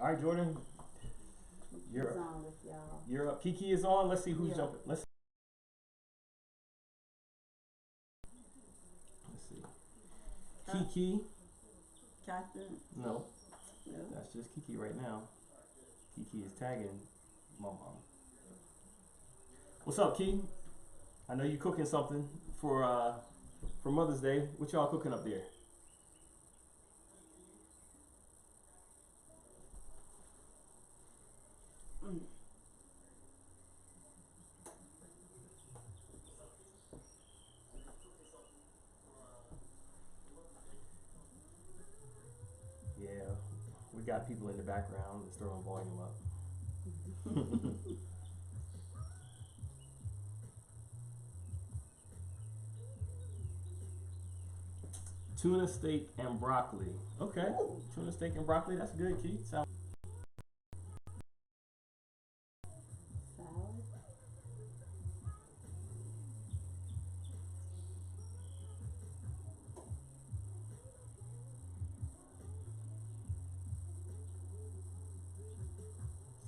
All right, Jordan, you're It's up. on with y'all. You're up. Kiki is on. Let's see who's Yeah. jumping. Let's see. Kiki. Catherine. No, No. that's just Kiki right now. Kiki is tagging my mom. What's up, Key? I know you cooking something for Mother's Day. What y'all cooking up there? Mm. Yeah, we got people in the background that's throwing volume up. Tuna steak and broccoli. Okay, tuna steak and broccoli. That's good, Key. Sound Salad.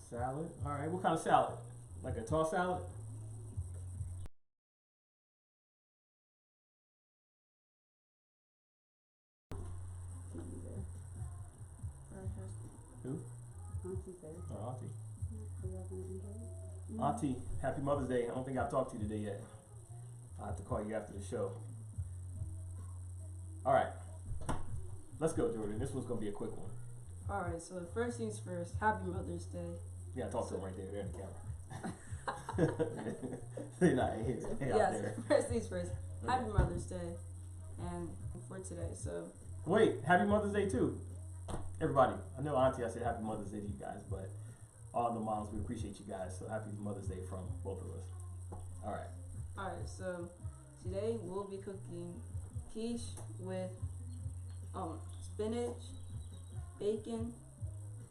salad. All right, what kind of salad? Like a tossed salad? Auntie there. Or her. Who? Auntie's there. Oh, Auntie. Are y'all gonna enjoy it? Auntie, happy Mother's Day. I don't think I've talked to you today yet. I'll have to call you after the show. All right, let's go, Jordan. This one's gonna be a quick one. Alright, so first things first, happy Mother's Day. Yeah, talk to him right there. They're in the camera. They're not here. They're out Yes, there. first things first, happy Mother's Day. And for today, so Wait, happy Mother's Day too, everybody. I know Auntie, I said happy Mother's Day to you guys, but all the moms, we appreciate you guys. So happy Mother's Day from both of us. All right. alright, so today we'll be cooking quiche with spinach, bacon,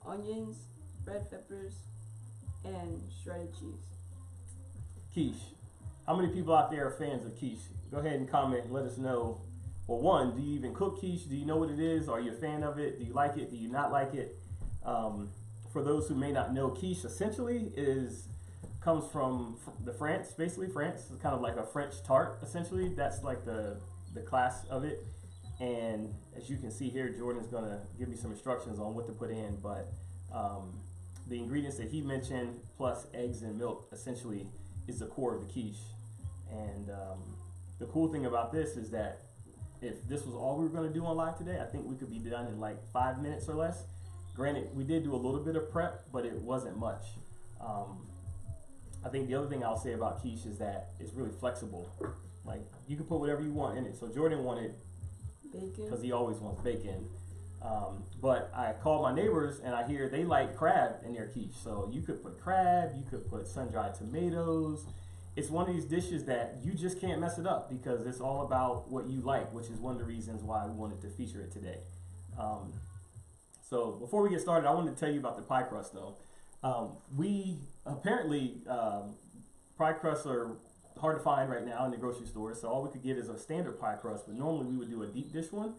onions, red peppers, and shredded cheese. Quiche. How many people out there are fans of quiche? Go ahead and comment and let us know. Well, one, do you even cook quiche? Do you know what it is? Are you a fan of it? Do you like it? Do you not like it? For those who may not know, quiche essentially comes from the France, basically France. It's kind of like a French tart, essentially. That's like the class of it. And as you can see here, Jordan's gonna give me some instructions on what to put in, but the ingredients that he mentioned, plus eggs and milk, essentially is the core of the quiche. And the cool thing about this is that if this was all we were gonna do on live today, I think we could be done in like 5 minutes or less. Granted, we did do a little bit of prep, but it wasn't much. I think the other thing I'll say about quiche is that it's really flexible. Like, you can put whatever you want in it. So Jordan wanted, Bacon. because he always wants bacon. But I called my neighbors and I hear they like crab in their quiche. So you could put crab, you could put sun-dried tomatoes. It's one of these dishes that you just can't mess it up because it's all about what you like, which is one of the reasons why we wanted to feature it today. So before we get started, I wanted to tell you about the pie crust though. We apparently, pie crusts are hard to find right now in the grocery store, so all we could get is a standard pie crust, but normally we would do a deep dish one,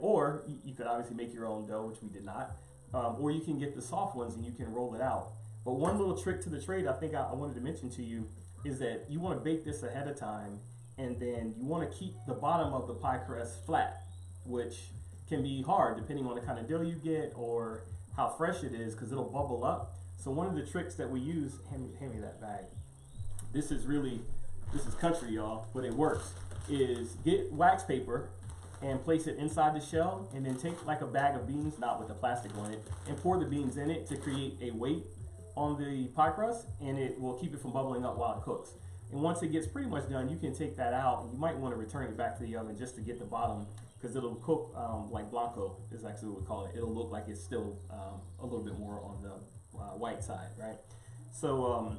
or you could obviously make your own dough, which we did not, or you can get the soft ones and you can roll it out. But one little trick to the trade I think I wanted to mention to you is that you want to bake this ahead of time, and then you want to keep the bottom of the pie crust flat, which can be hard depending on the kind of dough you get or how fresh it is, because it'll bubble up. So one of the tricks that we use, hand me that bag. This is country, y'all, but it works, is get wax paper and place it inside the shell, and then take like a bag of beans, not with the plastic on it, and pour the beans in it to create a weight on the pie crust, and it will keep it from bubbling up while it cooks. And once it gets pretty much done, you can take that out, and you might want to return it back to the oven just to get the bottom, because it'll cook like blanco is actually what we call it. It'll look like it's still a little bit more on the white side, right? So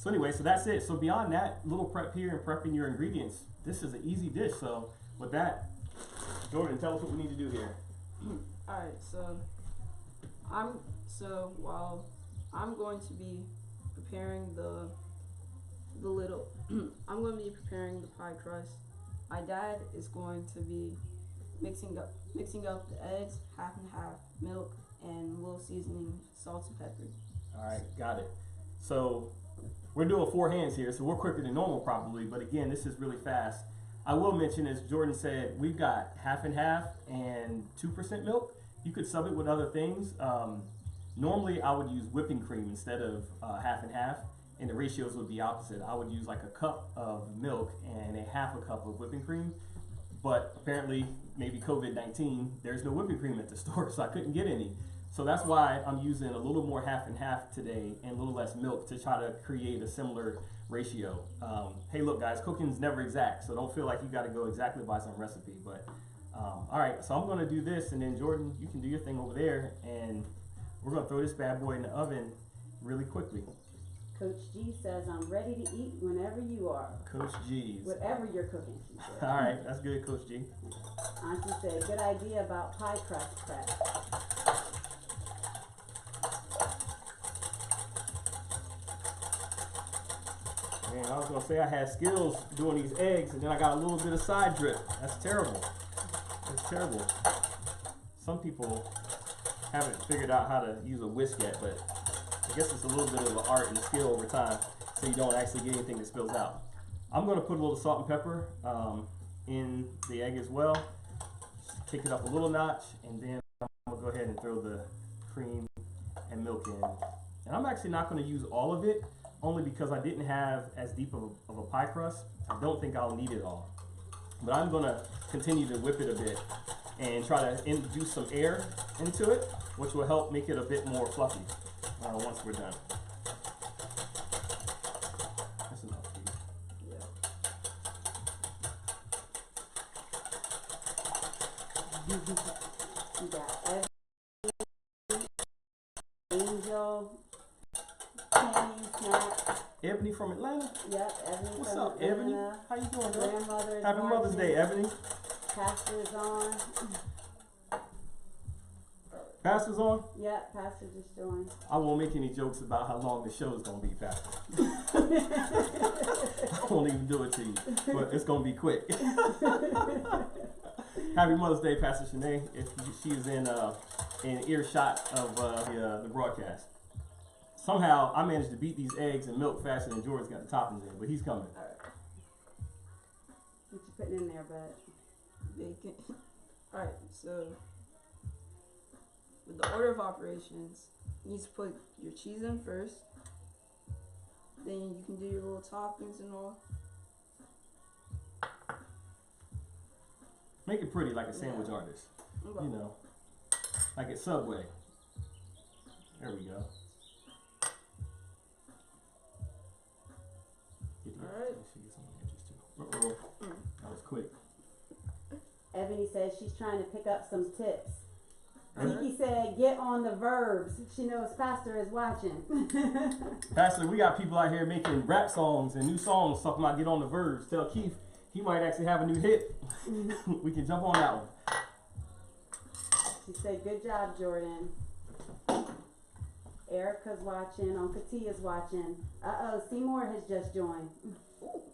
anyway, so that's it. So beyond that little prep here and prepping your ingredients, this is an easy dish. So with that, Jordan, tell us what we need to do here. Alright, while I'm going to be preparing the little I'm going to be preparing the pie crust. My dad is going to be mixing up the eggs, half and half, milk, and a little seasoning, salt and pepper. All right, got it. So we're doing 4 hands here, so we're quicker than normal probably, but again, this is really fast. I will mention, as Jordan said, we've got half and half and 2% milk. You could sub it with other things. Normally I would use whipping cream instead of half and half, and the ratios would be opposite. I would use like a cup of milk and a half a cup of whipping cream, but apparently maybe COVID-19, there's no whipping cream at the store, so I couldn't get any. So that's why I'm using a little more half and half today and a little less milk to try to create a similar ratio. Hey, look guys, cooking's never exact, so don't feel like you got to go exactly by some recipe. But all right, so I'm going to do this, and then Jordan, you can do your thing over there, and we're going to throw this bad boy in the oven really quickly. Coach G says, I'm ready to eat whenever you are. Coach G's. Whatever you're cooking, she said. All right, that's good, Coach G. Auntie said, good idea about pie crust prep. Man, I was gonna say I had skills doing these eggs, and then I got a little bit of side drip. That's terrible. That's terrible. Some people haven't figured out how to use a whisk yet, but I guess it's a little bit of an art and skill over time, so you don't actually get anything that spills out. I'm gonna put a little salt and pepper in the egg as well. Just kick it up a little notch, and then I'm gonna go ahead and throw the cream and milk in. And I'm actually not gonna use all of it, only because I didn't have as deep of a pie crust. I don't think I'll need it all. But I'm gonna continue to whip it a bit and try to introduce some air into it, which will help make it a bit more fluffy once we're done. That's enough, Steve. Yeah. You got Angel, Penny, Snap. Ebony from Atlanta. Yep, Ebony What's from up, Ebony? Atlanta. How you doing, girl? Grandmother's Happy Mother's Day, watching. Ebony. Pastor's on. Pastor's on? Yep, Pastor just joined. I won't make any jokes about how long the show's gonna be, Pastor. I won't even do it to you, but it's gonna be quick. Happy Mother's Day, Pastor Shanae, if she is in earshot of the broadcast. Somehow I managed to beat these eggs and milk faster than George's got the toppings in, but he's coming. Alright. What you putting in there, bud? Bacon. Alright, so with the order of operations, you need to put your cheese in first. Then you can do your little toppings and all. Make it pretty like a sandwich artist. Okay. You know, like at Subway. There we go. Alright. That was quick. Ebony says she's trying to pick up some tips. Alright. Kiki said, get on the verbs. She knows Pastor is watching. Pastor, we got people out here making rap songs and new songs talking about get on the verbs. Tell Keith he might actually have a new hit. We can jump on that one. She said, good job, Jordan. Erica's watching. Uncle T is watching. Uh-oh, Seymour has just joined.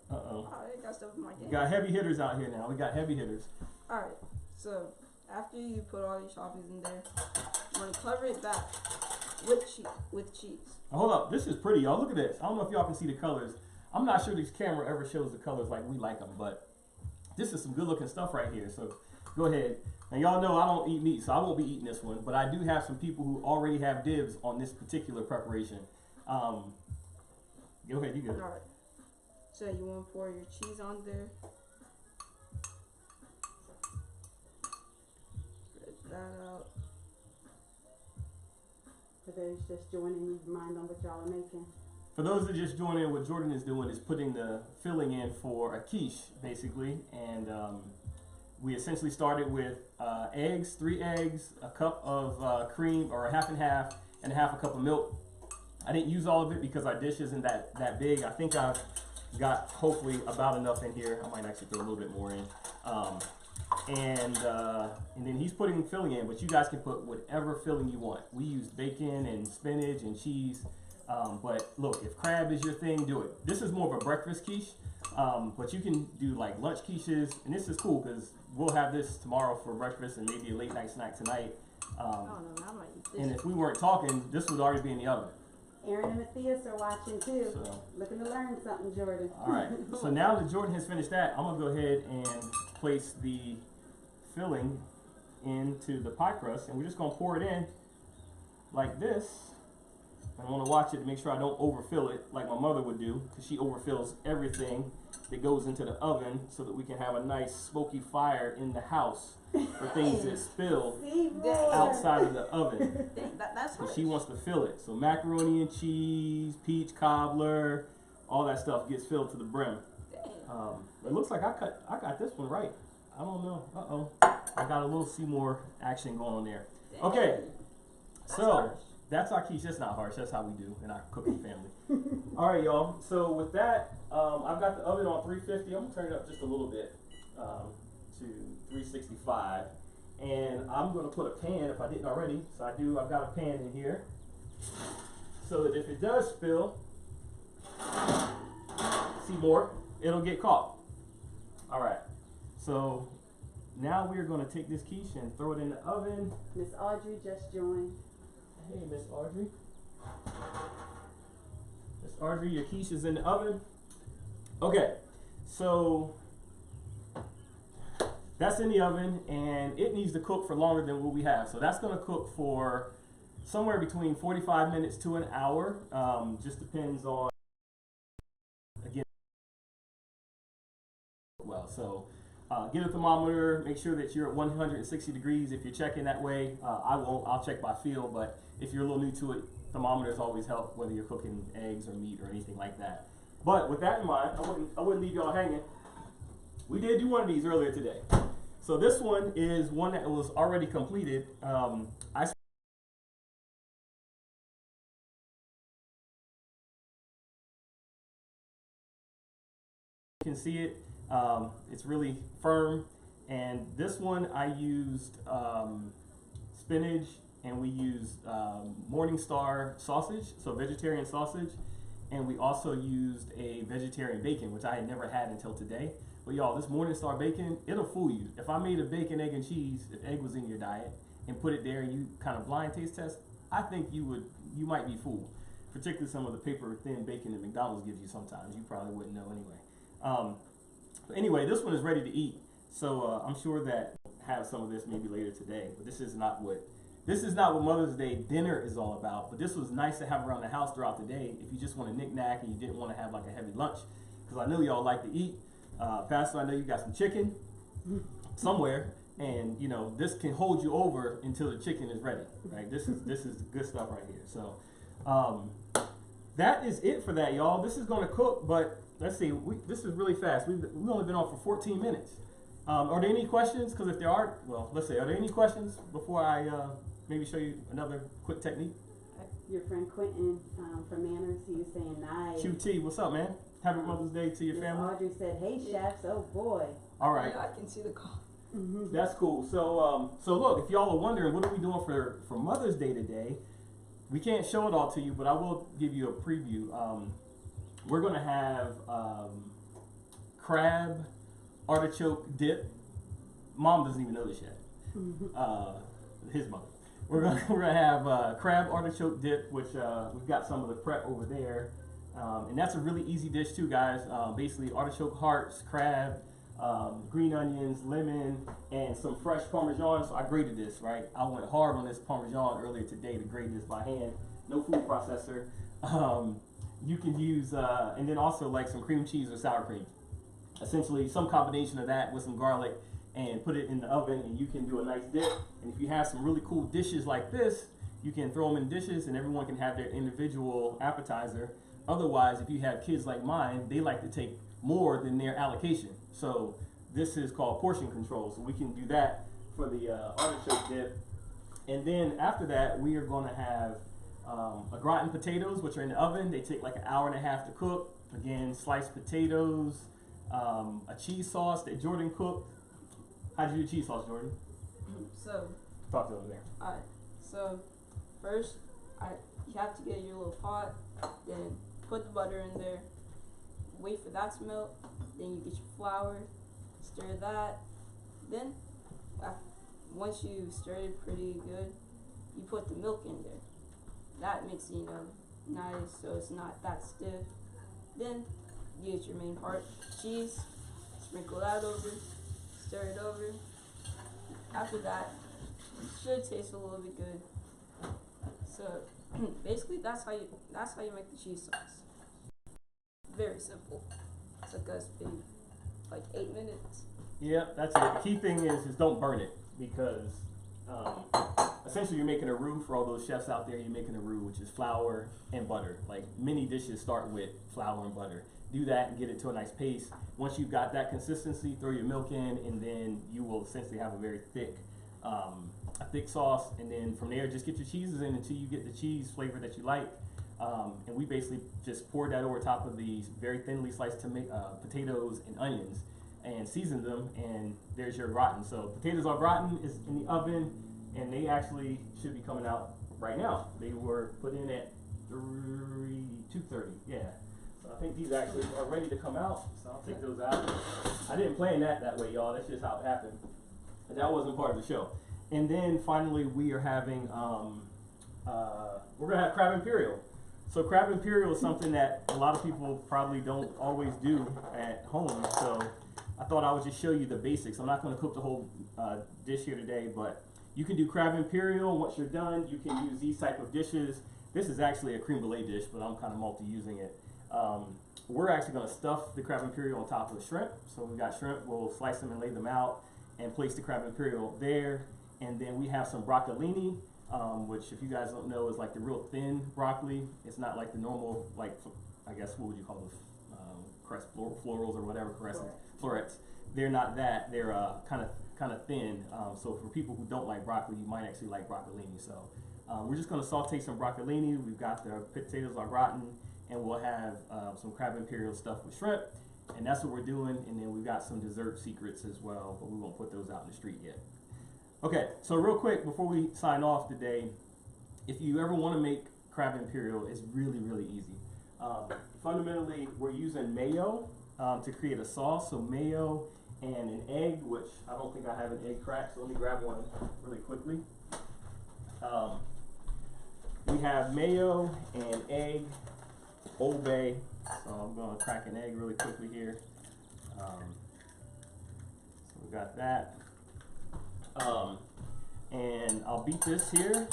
Uh-oh. I got stuff in my We game. got heavy hitters out here now. We got heavy hitters. Alright, so after you put all your toppings in there, I'm gonna cover it back with cheese. Now, hold up. This is pretty, y'all. Look at this. I don't know if y'all can see the colors. I'm not sure this camera ever shows the colors like we like them, but this is some good looking stuff right here. So go ahead. And y'all know I don't eat meat, so I won't be eating this one. But I do have some people who already have dibs on this particular preparation. Go ahead, you go. Alright. So you want to pour your cheese on there. Spread that out. For those just joining, you remind them what y'all are making. For those that just joined in, what Jordan is doing is putting the filling in for a quiche, basically. And we essentially started with eggs, 3 eggs, a cup of cream, or a half and half a cup of milk. I didn't use all of it because our dish isn't that big. I think I've got hopefully about enough in here. I might actually throw a little bit more in. And then he's putting filling in, but you guys can put whatever filling you want. We used bacon and spinach and cheese. But look, if crab is your thing, do it. This is more of a breakfast quiche, but you can do like lunch quiches, and this is cool because we'll have this tomorrow for breakfast and maybe a late night snack tonight. I don't know. I might eat this. And if we weren't talking, this would already be in the oven. Aaron and Matthias are watching too. So, Looking to learn something, Jordan. all right. So now that Jordan has finished that, I'm gonna go ahead and place the filling into the pie crust, and we're just gonna pour it in like this. I want to watch it to make sure I don't overfill it like my mother would do, because she overfills everything that goes into the oven so that we can have a nice smoky fire in the house for things that spill outside of the oven. That's So she wants to fill it. So macaroni and cheese, peach cobbler, all that stuff gets filled to the brim. It looks like I got this one right. I don't know. Uh-oh. I got a little Seymour action going on there. Okay. So that's our quiche. That's not harsh. That's how we do in our cooking family. All right, y'all. So with that, I've got the oven on 350. I'm gonna turn it up just a little bit to 365, and I'm gonna put a pan if I didn't already. So I've got a pan in here, so that if it does spill, see more, it'll get caught. All right. So now we're gonna take this quiche and throw it in the oven. Miss Audrey just joined. Hey, Miss Audrey. Miss Audrey, your quiche is in the oven. Okay, so that's in the oven, and it needs to cook for longer than what we have. So that's going to cook for somewhere between 45 minutes to an hour. Just depends on, again, well. So get a thermometer, make sure that you're at 160 degrees. If you're checking that way, I won't. I'll check by feel, but if you're a little new to it, thermometers always help, whether you're cooking eggs or meat or anything like that. But with that in mind, I wouldn't leave y'all hanging. We did do one of these earlier today. So this one is one that was already completed. I can see it. It's really firm. And this one I used spinach, and we used Morningstar sausage, so vegetarian sausage. And we also used a vegetarian bacon, which I had never had until today. But y'all, this Morningstar bacon, it'll fool you. If I made a bacon, egg, and cheese, if egg was in your diet, and put it there and you kind of blind taste test, I think you might be fooled. Particularly some of the paper thin bacon that McDonald's gives you sometimes. You probably wouldn't know anyway. But anyway, this one is ready to eat. So I'm sure that have some of this maybe later today. But this is not what Mother's Day dinner is all about. But this was nice to have around the house throughout the day if you just want to knick-knack and you didn't want to have like a heavy lunch. Because I know y'all like to eat. Pastor, I know you got some chicken somewhere, and you know this can hold you over until the chicken is ready, right? This is good stuff right here. So that is it for that, y'all. This is going to cook, but let's see. This is really fast. We've only been on for 14 minutes. Are there any questions? Because if there are, well, let's see. Are there any questions before I maybe show you another quick technique? Your friend Quentin from Manners, he was saying nice. QT, what's up, man? Happy Mother's Day to your Miss family. Audrey said, "Hey chefs, oh boy." All right. Yeah, I can see the call. That's cool. So so look, if y'all are wondering what are we doing for Mother's Day today, we can't show it all to you, but I will give you a preview. We're gonna have crab artichoke dip. Mom doesn't even know this yet. His mother. We're gonna have crab artichoke dip, which we've got some of the prep over there. And that's a really easy dish too, guys. Basically artichoke hearts, crab, green onions, lemon, and some fresh Parmesan. So I grated this, right? I went hard on this Parmesan earlier today to grate this by hand. No food processor. You can use, and then also like some cream cheese or sour cream. Essentially some combination of that with some garlic, and put it in the oven, and you can do a nice dip. And if you have some really cool dishes like this, you can throw them in dishes and everyone can have their individual appetizer. Otherwise, if you have kids like mine, they like to take more than their allocation. So this is called portion control. So we can do that for the artichoke dip. And then after that, we are going to have a gratin potatoes, which are in the oven. They take like an hour and a half to cook. Again, sliced potatoes, a cheese sauce that Jordan cooked. How'd you do cheese sauce, Jordan? So, Talk to over there. alright. So, first, you have to get your little pot, then put the butter in there, wait for that to melt, then you get your flour, stir that, then once you stir it pretty good, you put the milk in there. That makes it, nice, so it's not that stiff. Then you get your main part, cheese, sprinkle that over, stir it over. After that, it should taste a little bit good. So basically, that's how you make the cheese sauce. Very simple. Took us maybe like 8 minutes. Yep, that's it. The key thing is don't burn it, because essentially you're making a roux for all those chefs out there. You're making a roux, which is flour and butter. Like many dishes start with flour and butter. Do that and get it to a nice paste. Once you've got that consistency, throw your milk in, and then you will essentially have a very thick, sauce. And then from there, just get your cheeses in until you get the cheese flavor that you like. And we basically just poured that over top of these very thinly sliced potatoes and onions, and seasoned them, and there's your gratin. So potatoes are gratin, is in the oven, and they actually should be coming out right now. They were put in at 2:30, yeah. So I think these actually are ready to come out, so I'll take those out. I didn't plan that way, y'all. That's just how it happened. And that wasn't part of the show. And then finally we are having, we're gonna have crab imperial. So crab imperial is something that a lot of people probably don't always do at home. So I thought I would just show you the basics. I'm not going to cook the whole dish here today, but you can do crab imperial. Once you're done, you can use these type of dishes. This is actually a creme brulee dish, but I'm kind of multi-using it. We're actually going to stuff the crab imperial on top of the shrimp. So we've got shrimp. We'll slice them and lay them out and place the crab imperial there. And then we have some broccolini, which, if you guys don't know, is like the real thin broccoli. It's not like the normal, like, I guess, what would you call those? Florals or whatever, florets. They're not that. They're kind of thin. So for people who don't like broccoli, you might actually like broccolini. So we're just going to saute some broccolini. We've got the potatoes au gratin, and we'll have some crab imperial stuffed with shrimp. And that's what we're doing. And then we've got some dessert secrets as well, but we won't put those out in the street yet. Okay, so real quick before we sign off today, if you ever want to make crab imperial, it's really, really easy. Fundamentally, we're using mayo to create a sauce. So mayo and an egg, which I don't think I have an egg cracked, so let me grab one really quickly. We have mayo and egg, Old Bay. So I'm going to crack an egg really quickly here. So we got that. And I'll beat this here.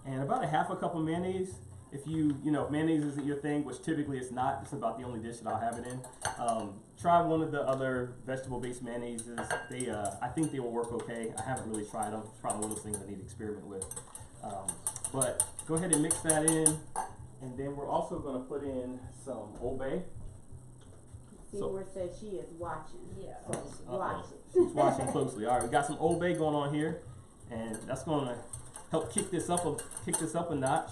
And about a half a cup of mayonnaise. If if mayonnaise isn't your thing, which typically it's not, it's about the only dish that I'll have it in. Try one of the other vegetable-based mayonnaises. I think they will work okay. I haven't really tried them. It's probably one of those things I need to experiment with. But go ahead and mix that in. And then we're also going to put in some Old Bay. Seymour says she is watching. Yeah. So watch it. She's watching closely. All right, we got some Old Bay going on here, and that's going to help kick this up a notch.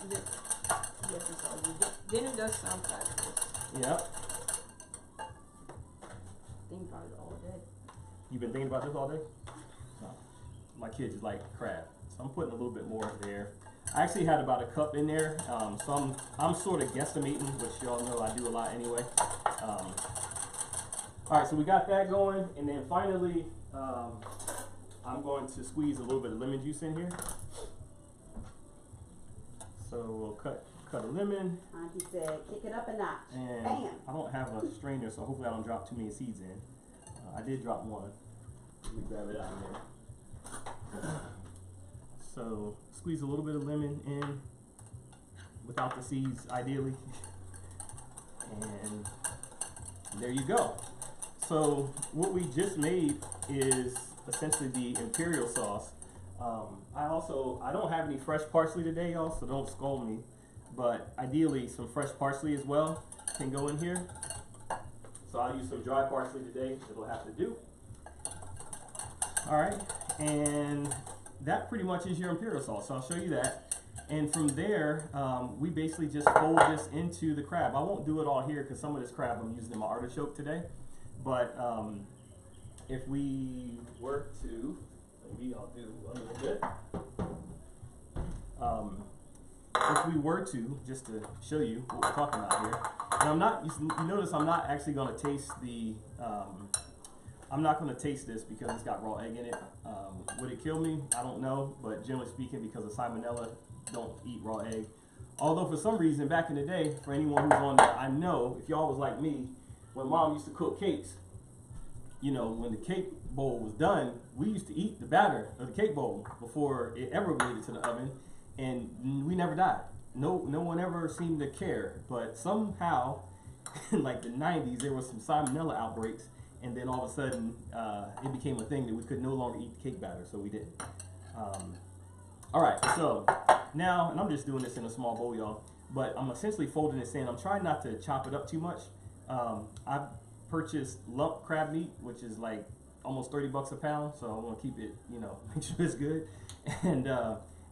Yes, it's all good. Then it does sound fabulous. Yep. Think about it all day. You've been thinking about this all day? No. My kids just like crab, so I'm putting a little bit more there. I actually had about a cup in there, so I'm sort of guesstimating, which y'all know I do a lot anyway. All right, so we got that going, and then finally, I'm going to squeeze a little bit of lemon juice in here. So we'll cut a lemon. Auntie said, kick it up a notch. And Bam. I don't have a strainer, so hopefully I don't drop too many seeds in. I did drop one. Let me grab it out of there. So squeeze a little bit of lemon in, without the seeds, ideally. And there you go. So what we just made is essentially the imperial sauce. I don't have any fresh parsley today, y'all, so don't scold me. But ideally, some fresh parsley as well can go in here. So I'll use some dry parsley today. It'll have to do. All right, and that pretty much is your imperial sauce. So I'll show you that. And from there, we basically just fold this into the crab. I won't do it all here because some of this crab I'm using in my artichoke today. But if we were to, maybe I'll do a little bit. if we were to, just to show you what we're talking about here, and I'm not, you notice I'm not actually going to taste the, I'm not going to taste this because it's got raw egg in it. Would it kill me? I don't know, but generally speaking, because of salmonella, don't eat raw egg. Although for some reason, back in the day, for anyone who's on there, I know, if y'all was like me, when mom used to cook cakes, you know, when the cake bowl was done, we used to eat the batter of the cake bowl before it ever made it to the oven, and we never died. No one ever seemed to care, but somehow, in like the 90s, there was some salmonella outbreaks, and then all of a sudden, it became a thing that we could no longer eat the cake batter, so we didn't. All right, so now, and I'm just doing this in a small bowl, y'all, but I'm essentially folding this in. I'm trying not to chop it up too much. I've purchased lump crab meat, which is like almost 30 bucks a pound, so I want to keep it, you know, make sure it's good. And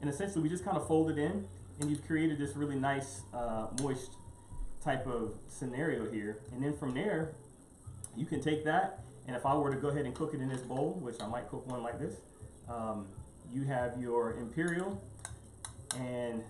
essentially we just kind of fold it in, and you've created this really nice moist type of scenario here. And then from there, you can take that, and if I were to go ahead and cook it in this bowl, which I might cook one like this, you have your imperial, and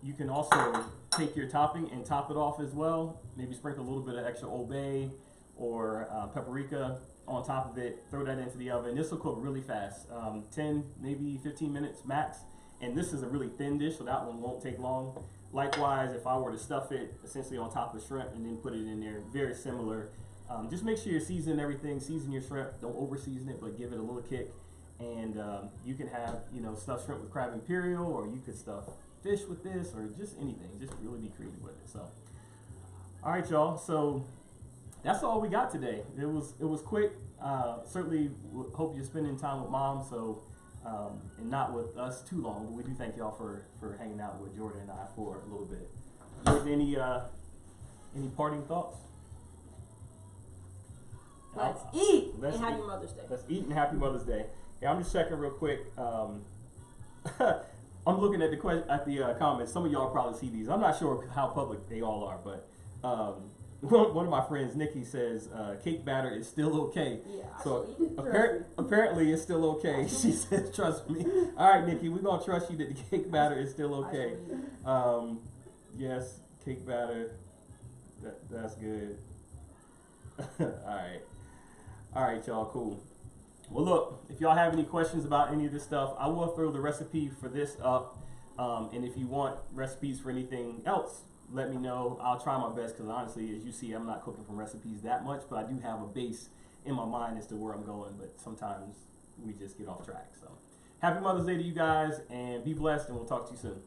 you can also take your topping and top it off as well. Maybe sprinkle a little bit of extra Old Bay or paprika on top of it. Throw that into the oven. This will cook really fast, 10, maybe 15 minutes max. And this is a really thin dish, so that one won't take long. Likewise, if I were to stuff it essentially on top of shrimp and then put it in there, very similar. Just make sure you're seasoning everything. Season your shrimp. Don't over season it, but give it a little kick. And you can have, you know, stuffed shrimp with crab imperial, or you could stuff fish with this, or just anything. Just really be creative with it. So, all right, y'all. So that's all we got today. It was quick. Certainly hope you're spending time with mom. So and not with us too long. But we do thank y'all for hanging out with Jordan and I for a little bit. Jordan, any parting thoughts? Let's eat Let's and happy eat. Mother's Day. Let's eat and happy Mother's Day. Yeah, I'm just checking real quick. I'm looking at the comments. Some of y'all probably see these. I'm not sure how public they all are, but one of my friends, Nikki, says cake batter is still okay. Yeah, So I apparently it's still okay. She says, "Trust me." All right, Nikki, we're gonna trust you that the cake batter is still okay. Yes, cake batter. That's good. All right, y'all. Cool. Well, look, if y'all have any questions about any of this stuff, I will throw the recipe for this up. And if you want recipes for anything else, let me know. I'll try my best, because honestly, as you see, I'm not cooking from recipes that much, but I do have a base in my mind as to where I'm going, but sometimes we just get off track. So happy Mother's Day to you guys, and be blessed, and we'll talk to you soon.